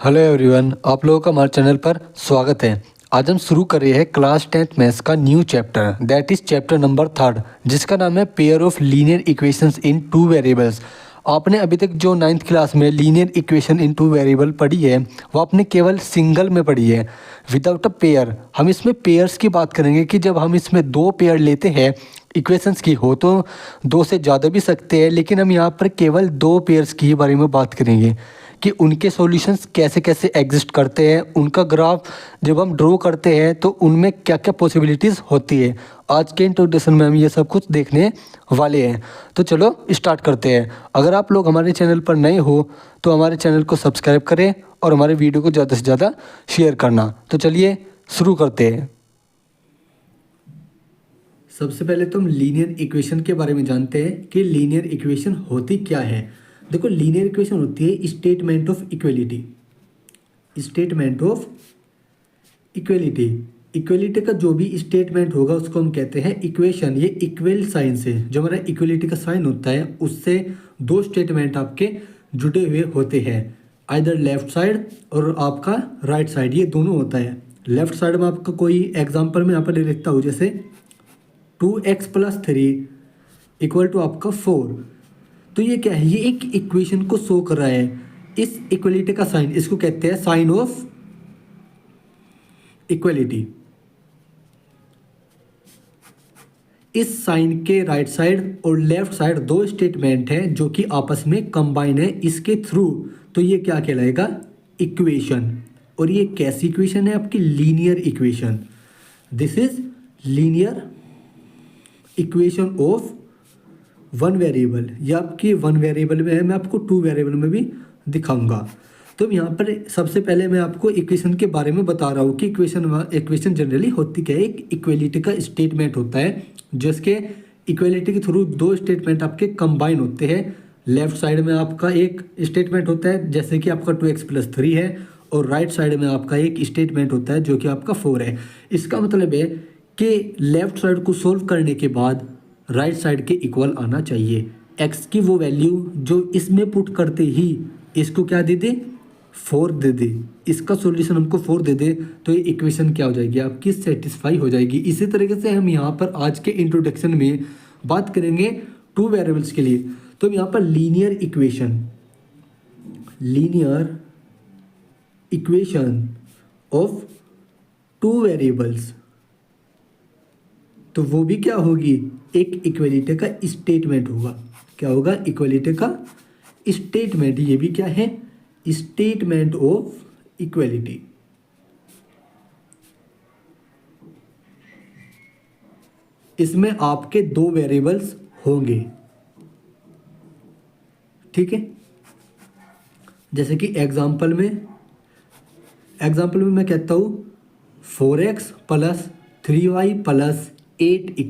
Hello everyone, आप लोगों का हमारे चैनल पर स्वागत है। आज हम शुरू कर रहे हैं क्लास 10th मैथ्स का new chapter, that is chapter number 3, जिसका नाम है pair of linear equations in two variables. आपने अभी तक जो 9th क्लास में linear equation in two variable पढ़ी है वो आपने केवल सिंगल में पढ़ी है, विदाउट अ पेयर। हम इसमें पेयर्स की बात करेंगे कि जब हम इसमें दो पेयर लेते हैं इक्वेशंस की, हो तो दो से ज़्यादा भी सकते हैं, लेकिन हम यहाँ पर केवल दो पेयर्स की बारे में बात करेंगे कि उनके सॉल्यूशंस कैसे कैसे एग्जिस्ट करते हैं, उनका ग्राफ जब हम ड्रॉ करते हैं तो उनमें क्या क्या पॉसिबिलिटीज़ होती है। आज के इंट्रोडक्शन में हम ये सब कुछ देखने वाले हैं। तो चलो स्टार्ट करते हैं। अगर आप लोग हमारे चैनल पर नए हो तो हमारे चैनल को सब्सक्राइब करें और हमारे वीडियो को ज़्यादा से ज़्यादा शेयर करना। तो चलिए शुरू करते हैं। सबसे पहले तो हम लीनियर इक्वेशन के बारे में जानते हैं कि लीनियर इक्वेशन होती क्या है। देखो, लीनियर इक्वेशन होती है statement of equality. Statement of equality, equality का जो भी स्टेटमेंट होगा उसको हम कहते हैं इक्वेशन। ये इक्वल साइन से, जो हमारा इक्वलिटी का साइन होता है, उससे दो स्टेटमेंट आपके जुड़े हुए होते हैं, आइदर लेफ्ट साइड और आपका राइट साइड, ये दोनों होता है। लेफ्ट साइड में आपका कोई एग्जाम्पल में यहाँ पर ले लिखता हूँ, जैसे 2x + 3 = आपका 4। तो ये क्या है, ये एक इक्वेशन को शो कर रहा है। इस इक्वलिटी का साइन, इसको कहते हैं साइन ऑफ इक्वलिटी। इस साइन के राइट साइड और लेफ्ट साइड दो स्टेटमेंट हैं जो कि आपस में कंबाइन है इसके थ्रू, तो ये क्या कहलाएगा, इक्वेशन। और ये कैसी इक्वेशन है, आपकी linear equation. This is linear equation of one variable. या आपकी वन वेरिएबल में है, मैं आपको टू वेरिएबल में भी दिखाऊंगा। तो यहाँ पर सबसे पहले मैं आपको इक्वेशन के बारे में बता रहा हूँ कि इक्वेशन जनरली होती क्या है। एक इक्वलिटी का स्टेटमेंट होता है जिसके इक्वलिटी के थ्रू दो स्टेटमेंट आपके कंबाइन होते हैं। लेफ्ट साइड में आपका एक स्टेटमेंट होता है जैसे कि आपका 2x + 3 है, और राइट साइड में आपका एक स्टेटमेंट होता है जो कि आपका 4 है। इसका मतलब है कि लेफ्ट साइड को सोल्व करने के बाद राइट साइड के इक्वल आना चाहिए। x की वो वैल्यू जो इसमें पुट करते ही इसको क्या दे दे, 4 दे दे, इसका सॉल्यूशन हमको 4 दे दे, तो ये इक्वेशन क्या हो जाएगी, आपकी सेटिस्फाई हो जाएगी। इसी तरीके से हम यहाँ पर आज के इंट्रोडक्शन में बात करेंगे टू वेरिएबल्स के लिए। तो यहाँ पर linear equation of two variables, तो वो भी क्या होगी, एक इक्वलिटी का स्टेटमेंट होगा। क्या होगा, इक्वलिटी का स्टेटमेंट। ये भी क्या है, स्टेटमेंट ऑफ इक्वलिटी। इसमें आपके दो वेरिएबल्स होंगे, ठीक है। जैसे कि एग्जाम्पल में मैं कहता हूं 4x + 3y + 8 =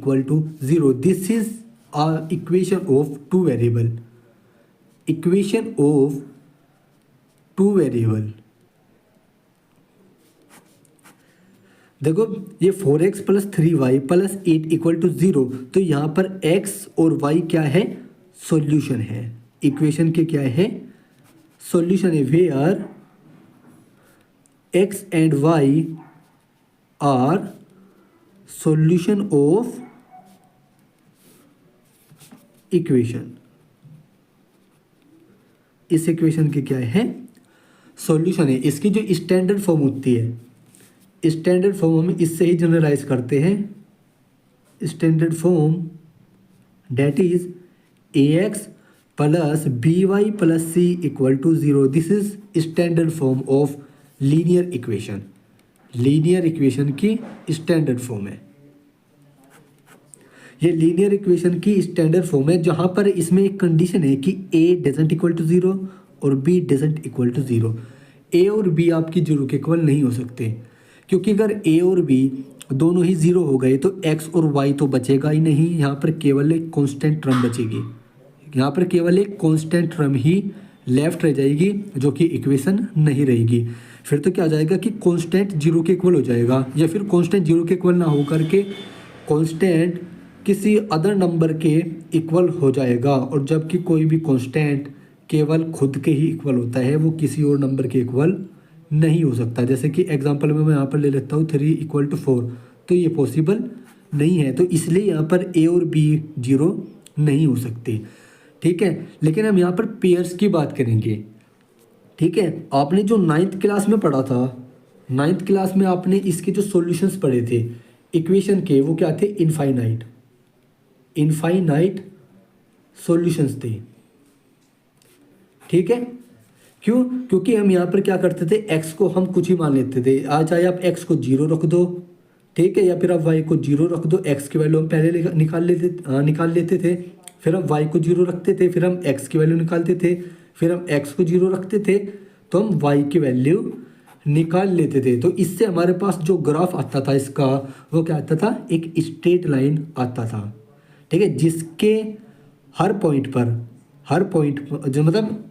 0। This is a equation of two variable. Equation of two variable, देखो ये 4x + 3y + 8 = 0, तो यहाँ पर x और y क्या है, सॉल्यूशन है। इक्वेशन के क्या है, सॉल्यूशन है। Where x and y are solution of equation. इस इक्वेशन के क्या है, सॉल्यूशन है। इसकी जो स्टैंडर्ड फॉर्म होती है, स्टैंडर्ड फॉर्म हम इससे ही जनरलाइज करते हैं। Standard form that is ax + by + c = 0। This is standard form of linear equation. Linear equation की स्टैंडर्ड फॉर्म है ये। लीनियर इक्वेशन की स्टैंडर्ड फॉर्म है जहां पर इसमें एक कंडीशन है कि a डजंट इक्वल टू 0 और b doesn't equal to 0। a और b आपकी जीरो के इक्वल नहीं हो सकते, क्योंकि अगर a और b दोनों ही 0 हो गए तो x और y तो बचेगा ही नहीं। यहाँ पर केवल एक कांस्टेंट टर्म बचेगी, यहाँ पर केवल एक कांस्टेंट टर्म ही लेफ्ट रह जाएगी जो कि इक्वेशन नहीं रहेगी। फिर तो क्या हो जाएगा कि कांस्टेंट 0 के इक्वल हो जाएगा, या फिर कांस्टेंट 0 के इक्वल ना हो करके कांस्टेंट किसी अदर नंबर के इक्वल हो जाएगा। और जबकि कोई भी कांस्टेंट केवल खुद के ही इक्वल होता है, वो किसी और नंबर के इक्वल नहीं हो सकता। जैसे कि एग्जांपल में मैं यहाँ पर ले लेता हूँ 3=4, तो ये पॉसिबल नहीं है, तो इसलिए यहाँ पर ए और बी 0 नहीं हो सकते। ठीक है, लेकिन हम यहाँ पर पेयर्स की बात करेंगे। ठीक है, आपने जो 9th क्लास में पढ़ा था, 9th क्लास में आपने इसके जो सॉल्यूशंस पढ़े थे इक्वेशन के, वो क्या थे? इनफाइनाइट सॉल्यूशंस थे। ठीक है, क्यों? क्योंकि हम यहाँ पर क्या करते थे, x को हम कुछ ही मान लेते थे। आज चाहे आप x को 0 रख दो, ठीक है, या फिर आप y को 0 रख दो। x की वैल्यू हम पहले निकाल लेते थे, फिर हम y को 0 रखते थे, फिर हम x की वैल्यू निकालते थे, फिर हम x को 0 रखते थे, तो हम y की वैल्यू निकाल लेते थे। तो इससे हमारे पास जो ग्राफ आता था इसका, वो क्या आता था? एक स्ट्रेट लाइन आता था। ठीक है, जिसके हर पॉइंट जो मतलब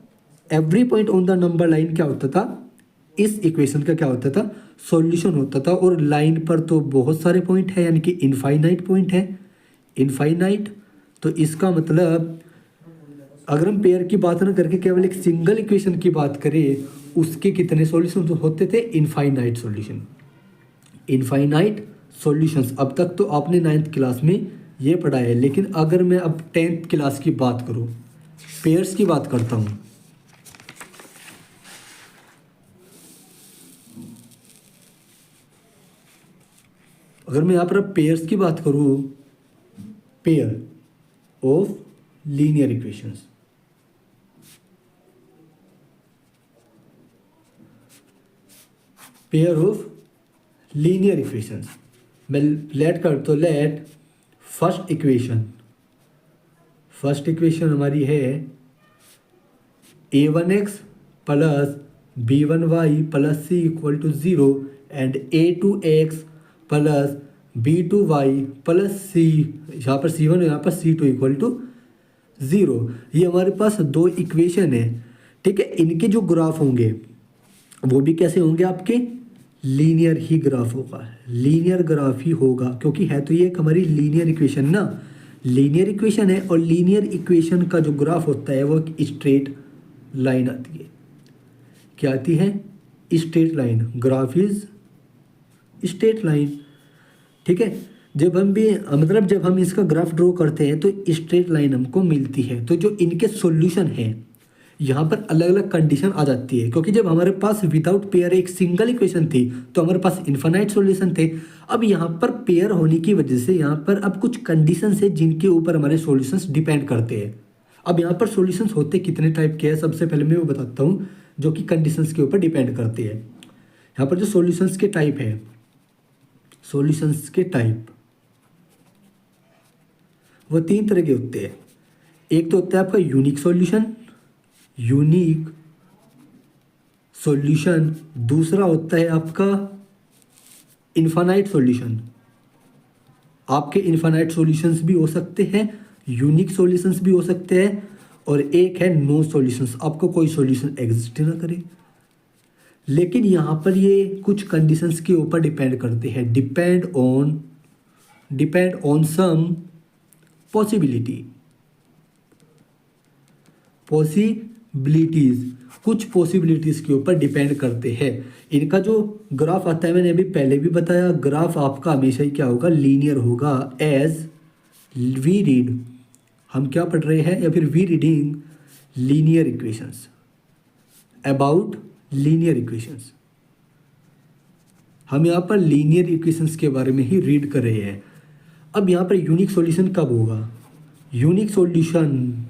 every point on the number line क्या होता था? इस इक्वेशन का क्या होता था? सॉल्यूशन होता था। और लाइन पर तो बहुत सारे पॉइंट है, यानी कि इनफाइनाइट पॉइंट है, इनफाइनाइट। तो इसका मतलब अगर हम पेयर की बात ना करके केवल एक सिंगल इक्वेशन की बात करें, उसके कितने सॉल्यूशन होते थे? Infinite solution, infinite solutions. अब तक तो आपने 9th क्लास में ये पढ़ा है, लेकिन अगर मैं अब 10th क्लास की बात करूँ, पेयर्स की बात करता हूँ। अगर मैं यहाँ पर पेयर्स की बात करूँ, pair of linear equations, pair of linear equations, मैं लेट कर तो लेट फर्स्ट इक्वेशन हमारी है a1x plus b1y plus c equal to 0 and a2x plus b2y plus c, यहाँ पर c1 और यहाँ पर c2 इक्वल टू 0। ये हमारे पास दो इक्वेशन है। ठीक है, इनके जो ग्राफ होंगे वो भी कैसे होंगे? आपके लीनियर ही ग्राफ होगा, लीनियर ग्राफ ही होगा, क्योंकि है तो ये एक हमारी लीनियर इक्वेशन ना, लीनियर इक्वेशन है। और लीनियर इक्वेशन का जो ग्राफ होता है वो एक स्ट्रेट लाइन आती है। क्या आती है? Straight line. Graph is straight line. ठीक है, जब हम इसका ग्राफ ड्रॉ करते हैं तो स्ट्रेट लाइन हमको मिलती है। तो जो इनके सॉल्यूशन है, यहाँ पर अलग अलग कंडीशन आ जाती है, क्योंकि जब हमारे पास विदाउट पेयर एक सिंगल इक्वेशन थी तो हमारे पास इन्फिनाइट सॉल्यूशन थे। अब यहाँ पर पेयर होने की वजह से यहाँ पर अब कुछ कंडीशंस है जिनके ऊपर हमारे सॉल्यूशंस डिपेंड करते हैं। अब यहाँ पर सॉल्यूशंस होते कितने टाइप के हैं, सबसे पहले मैं वो बताता हूँ जो कि कंडीशंस के ऊपर डिपेंड करते हैं। यहाँ पर जो सॉल्यूशंस के टाइप है, सॉल्यूशंस के टाइप वो 3 तरह के होते हैं। एक तो होता है आपका यूनिक सॉल्यूशन, दूसरा होता है आपका इन्फिनाइट सॉल्यूशन। आपके इन्फिनाइट सॉल्यूशंस भी हो सकते हैं, यूनिक सॉल्यूशंस भी हो सकते हैं, और एक है नो सॉल्यूशंस, आपको कोई सॉल्यूशन एग्जिस्ट ना करे। लेकिन यहाँ पर ये कुछ कंडीशंस के ऊपर डिपेंड करते हैं, डिपेंड ऑन सम पॉसिबिलिटीज, कुछ पॉसिबिलिटीज़ के ऊपर डिपेंड करते हैं। इनका जो ग्राफ आता है, मैंने अभी पहले भी बताया, ग्राफ आपका हमेशा ही क्या होगा? लीनियर होगा। एज वी रीड, हम क्या पढ़ रहे हैं, या फिर we reading linear equations, about linear equations. हम यहाँ पर लीनियर इक्वेशंस के बारे में ही रीड कर रहे हैं। अब यहाँ पर यूनिक सॉल्यूशन कब होगा? यूनिक सॉल्यूशन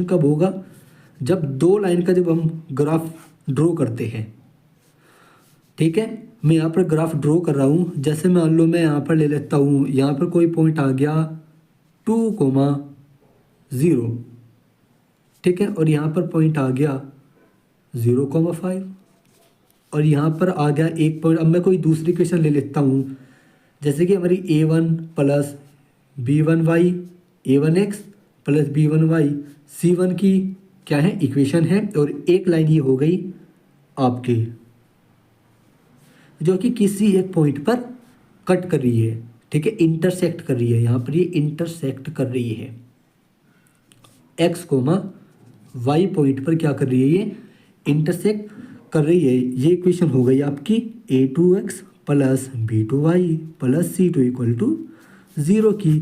कब होगा? जब दो लाइन का जब हम ग्राफ ड्रॉ करते हैं। ठीक है, मैं यहाँ पर ग्राफ ड्रॉ कर रहा हूँ। जैसे मान लो मैं यहाँ पर ले लेता हूँ, यहाँ पर कोई पॉइंट आ गया 2,0, ठीक है, और यहाँ पर पॉइंट आ गया 0,5, और यहाँ पर आ गया एक पॉइंट। अब मैं कोई दूसरी इक्वेशन ले लेता हूँ, जैसे कि हमारी a1 plus b1y a1x plus b1y c1 की क्या है? इक्वेशन है। और एक लाइन ये हो गई आपकी जो कि किसी एक पॉइंट पर कट कर रही है। ठीक है, इंटरसेक्ट कर रही है, यहाँ पर ये इंटरसेक्ट कर रही है, x, y पॉइंट पर क्या कर रही है? ये इंटरसेक्ट कर रही है, ये इक्वेशन हो गई आपकी a2x plus b2y plus c2 equal to 0 की।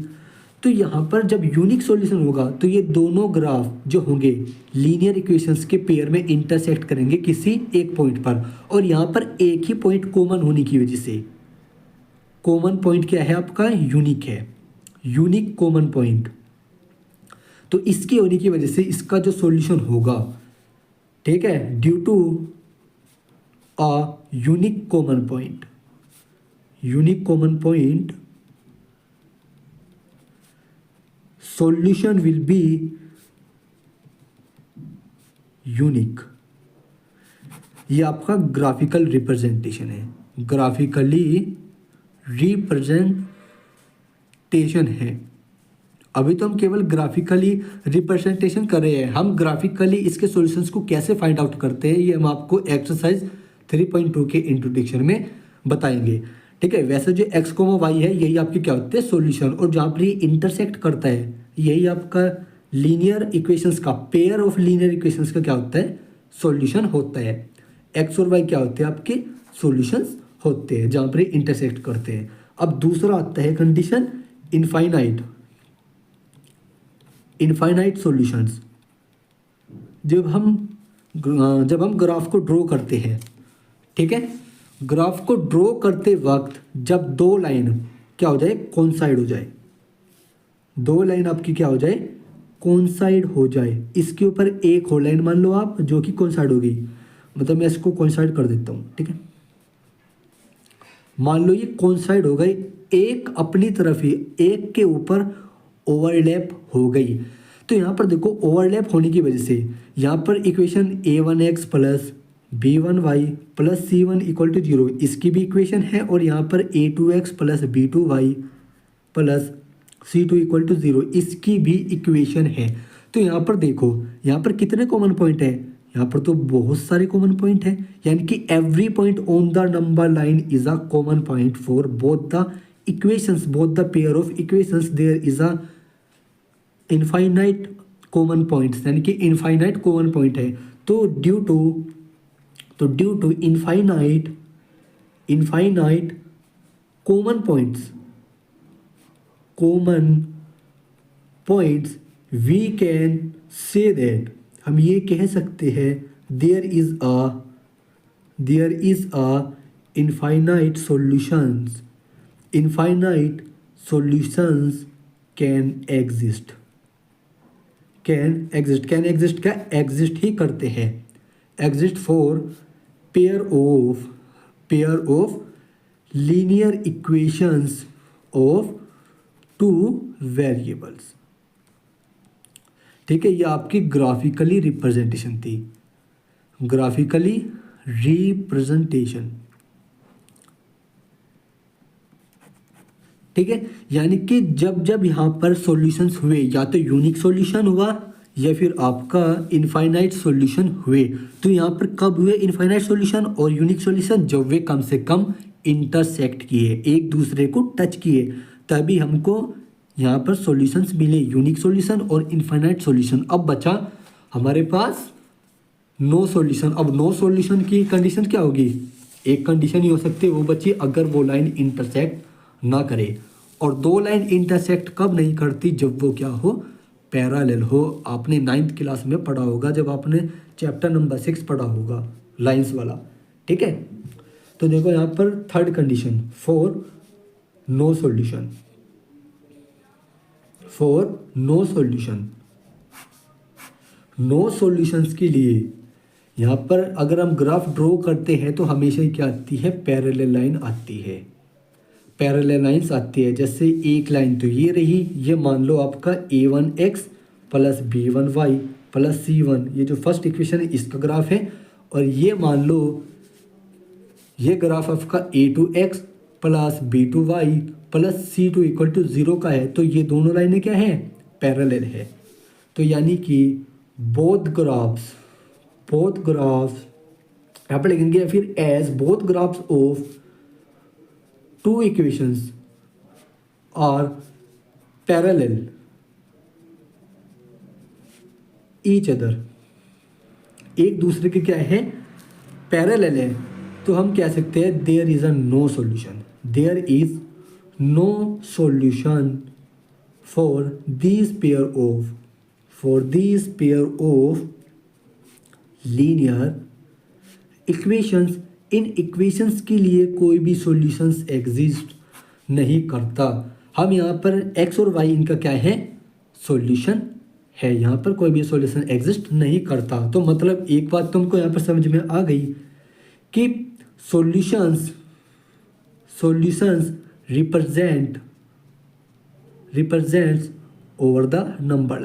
तो यहाँ पर जब यूनिक सॉल्यूशन होगा तो ये दोनों ग्राफ जो होंगे लीनियर इक्वेशंस के पेयर में इंटरसेक्ट करेंगे किसी एक पॉइंट पर, और यहाँ पर एक ही पॉइंट कॉमन होने की वजह से, कॉमन पॉइंट क्या है आपका, यूनिक है, यूनिक कॉमन पॉइंट। तो इसके होने की वजह से इसका जो सॉल्यूशन होगा, ठीक है, due to a unique common point, unique common point solution will be unique. ये आपका ग्राफिकल रिप्रेजेंटेशन है, ग्राफिकली रिप्रेजेंटेशन है। अभी तो हम केवल ग्राफिकली रिप्रेजेंटेशन कर रहे हैं, हम ग्राफिकली इसके सॉल्यूशंस को कैसे फाइंड आउट करते हैं ये हम आपको एक्सरसाइज 3.2 के इंट्रोडक्शन में बताएंगे, ठीक है। वैसे जो x, y है यही आपके क्या होते हैं, सॉल्यूशन, और जहाँ पर ये इंटरसेक्ट करता है यही आपका लीनियर इक्वेशंस का, पेयर ऑफ लीनियर इक्वेशंस का क्या होता है, सॉल्यूशन होता है। x और y क्या होते हैं, आपके सॉल्यूशंस होते हैं जहाँ पर इंटरसेक्ट करते हैं। अब दूसरा आता है कंडीशन इनफाइनाइट, इनफाइनाइट सॉल्यूशंस। जब हम ग्राफ को ड्रॉ करते हैं, ठीक है, ग्राफ को ड्रॉ करते वक्त जब दो लाइन क्या हो जाए, कोइंसाइड हो जाए, दो लाइन आपकी क्या हो जाए, कोइंसाइड हो जाए, इसके ऊपर एक और लाइन मान लो आप जो कि कोइंसाइड हो गई, मतलब मैं इसको कोइंसाइड कर देता हूँ, ठीक है। मान लो ये कोइंसाइड हो गई, एक अपनी तरफ ही एक के ऊपर ओवरलैप हो गई। तो यहाँ पर देखो ओवरलैप होने की वजह से यहाँ पर equation a1x plus b1y plus c1 equal to 0 इसकी भी इक्वेशन है, और यहाँ पर a2x plus b2y plus c2 equal to 0 इसकी भी इक्वेशन है। तो यहाँ पर देखो यहाँ पर कितने कॉमन पॉइंट है, यहाँ पर तो बहुत सारे कॉमन पॉइंट है, यानी कि every point on the number line is a common point for both the equations, both the pair of equations, there is a infinite common points, यानी कि इनफाइनाइट कॉमन पॉइंट है। तो due to infinite common points we can say that, हम ये कह सकते हैं there is a infinite solutions can exist क्या एग्जिस्ट ही करते हैं, exist for pair of linear equations of two variables, ठीक है। ये आपकी ग्राफिकली रिप्रेजेंटेशन थी, ग्राफिकली रिप्रेजेंटेशन, ठीक है। यानी कि जब यहाँ पर सॉल्यूशंस हुए, या तो यूनिक सॉल्यूशन हुआ या फिर आपका इनफाइनाइट सॉल्यूशन हुए, तो यहाँ पर कब हुए इनफाइनाइट सॉल्यूशन और यूनिक सॉल्यूशन, जब वे कम से कम इंटरसेक्ट किए, एक दूसरे को टच किए, तभी हमको यहाँ पर सॉल्यूशंस मिले, यूनिक सॉल्यूशन और इनफाइनाइट सॉल्यूशन। अब बचा हमारे पास नो सॉल्यूशन। अब नो सॉल्यूशन की कंडीशन क्या होगी, एक कंडीशन ही हो सकती है, वो बची अगर वो लाइन इंटरसेक्ट ना करे। और दो लाइन इंटरसेक्ट कब नहीं करती, जब वो क्या हो, पैरेलल हो। आपने 9th क्लास में पढ़ा होगा, जब आपने चैप्टर नंबर 6 पढ़ा होगा लाइंस वाला, ठीक है। तो देखो यहाँ पर third condition for no solution, no solutions के लिए यहाँ पर अगर हम ग्राफ ड्रॉ करते हैं तो हमेशा ही क्या आती है, पैरेलल लाइन आती है, पैरेलल लाइन्स आती है। जैसे एक लाइन तो ये रही, ये मान लो आपका a1x plus b1y plus c1, ये जो फर्स्ट इक्वेशन है इसका ग्राफ है, और ये मान लो ये ग्राफ आपका a2x plus b2y plus c2 equal to 0 का है। तो ये दोनों लाइनें क्या है, पैरेलल है। तो यानी कि बोथ ग्राफ्स यहाँ पर लिखेंगे, या फिर as both graphs of two equations are parallel each एक दूसरे के क्या है, पैरेलल है, तो हम कह सकते हैं there is a no solution, there is no solution for these pair of linear equations. इन इक्वेशंस के लिए कोई भी सॉल्यूशंस एग्जिस्ट नहीं करता। हम यहाँ पर x और y इनका क्या है, सॉल्यूशन है, यहाँ पर कोई भी सॉल्यूशन एग्जिस्ट नहीं करता। तो मतलब एक बात तुमको यहाँ पर समझ में आ गई कि solutions represents over the number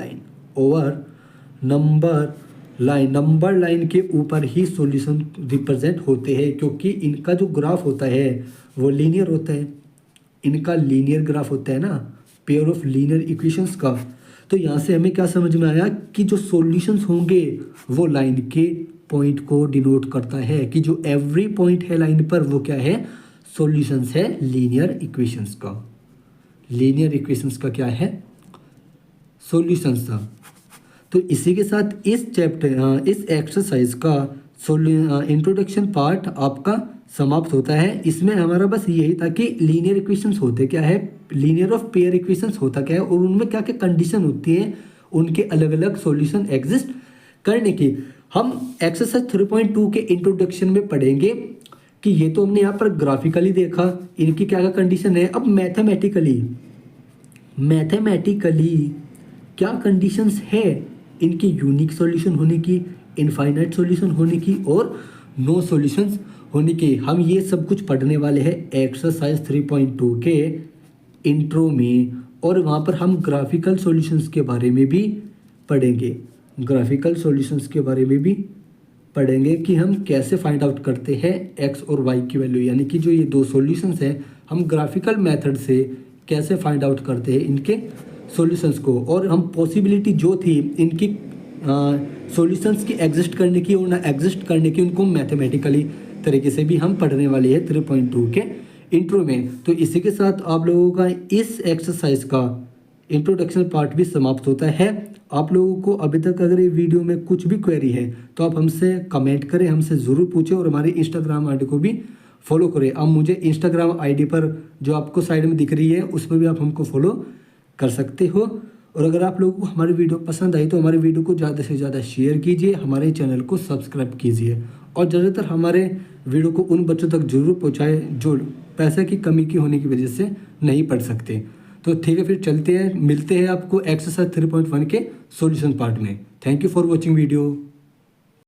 line, number line के ऊपर ही सॉल्यूशन रिप्रेजेंट होते हैं, क्योंकि इनका जो ग्राफ होता है वो लीनियर होता है, इनका लीनियर ग्राफ होता है ना, पेयर ऑफ लीनियर इक्वेशंस का। तो यहाँ से हमें क्या समझ में आया कि जो सॉल्यूशंस होंगे वो लाइन के पॉइंट को डिनोट करता है, कि जो एवरी पॉइंट है लाइन पर वो क्या है, सॉल्यूशंस है लीनियर इक्वेशंस का। लीनियर इक्वेशंस का क्या है, सॉल्यूशंस था। तो इसी के साथ इस एक्सरसाइज का इंट्रोडक्शन पार्ट आपका समाप्त होता है। इसमें हमारा बस यही था कि लीनियर इक्वेशंस होते क्या है, लीनियर ऑफ पेयर इक्वेशंस होता क्या है, और उनमें क्या क्या कंडीशन होती है, उनके अलग अलग सॉल्यूशन एग्जिस्ट करने की। हम एक्सरसाइज 3.2 के इंट्रोडक्शन में पढ़ेंगे कि ये तो हमने यहाँ पर ग्राफिकली देखा, इनकी क्या क्या कंडीशन है। अब मैथमेटिकली क्या कंडीशंस है इनकी, यूनिक सॉल्यूशन होने की, इनफाइनाइट सॉल्यूशन होने की, और नो सॉल्यूशंस होने की। हम ये सब कुछ पढ़ने वाले हैं एक्सरसाइज 3.2 के इंट्रो में, और वहाँ पर हम ग्राफिकल सॉल्यूशंस के बारे में भी पढ़ेंगे, कि हम कैसे फाइंड आउट करते हैं एक्स और वाई की वैल्यू, यानी कि जो ये दो सॉल्यूशंस हैं हम ग्राफिकल मेथड से कैसे फाइंड आउट करते हैं इनके सॉल्यूशंस को, और हम पॉसिबिलिटी जो थी इनकी सॉल्यूशंस की एग्जिस्ट करने की और ना एग्जिस्ट करने की, उनको मैथमेटिकली तरीके से भी हम पढ़ने वाले हैं 3.2 के इंट्रो में। तो इसी के साथ आप लोगों का इस एक्सरसाइज का इंट्रोडक्शन पार्ट भी समाप्त होता है। आप लोगों को अभी तक अगर ये वीडियो में कुछ भी क्वेरी है तो आप हमसे कमेंट करें, हमसे ज़रूर पूछें, और हमारे इंस्टाग्राम आईडी को भी फॉलो करें। अब मुझे इंस्टाग्राम आईडी पर जो आपको साइड में दिख रही है उस पर भी आप हमको फॉलो कर सकते हो। और अगर आप लोगों को हमारी वीडियो पसंद आई तो हमारे वीडियो को ज़्यादा से ज़्यादा शेयर कीजिए, हमारे चैनल को सब्सक्राइब कीजिए, और ज़्यादातर हमारे वीडियो को उन बच्चों तक जरूर पहुँचाएँ जो पैसे की कमी की होने की वजह से नहीं पढ़ सकते। तो ठीक है, फिर चलते हैं, मिलते हैं आपको एक्सरसाइज 3.1 के सॉल्यूशन पार्ट में। Thank you for watching video.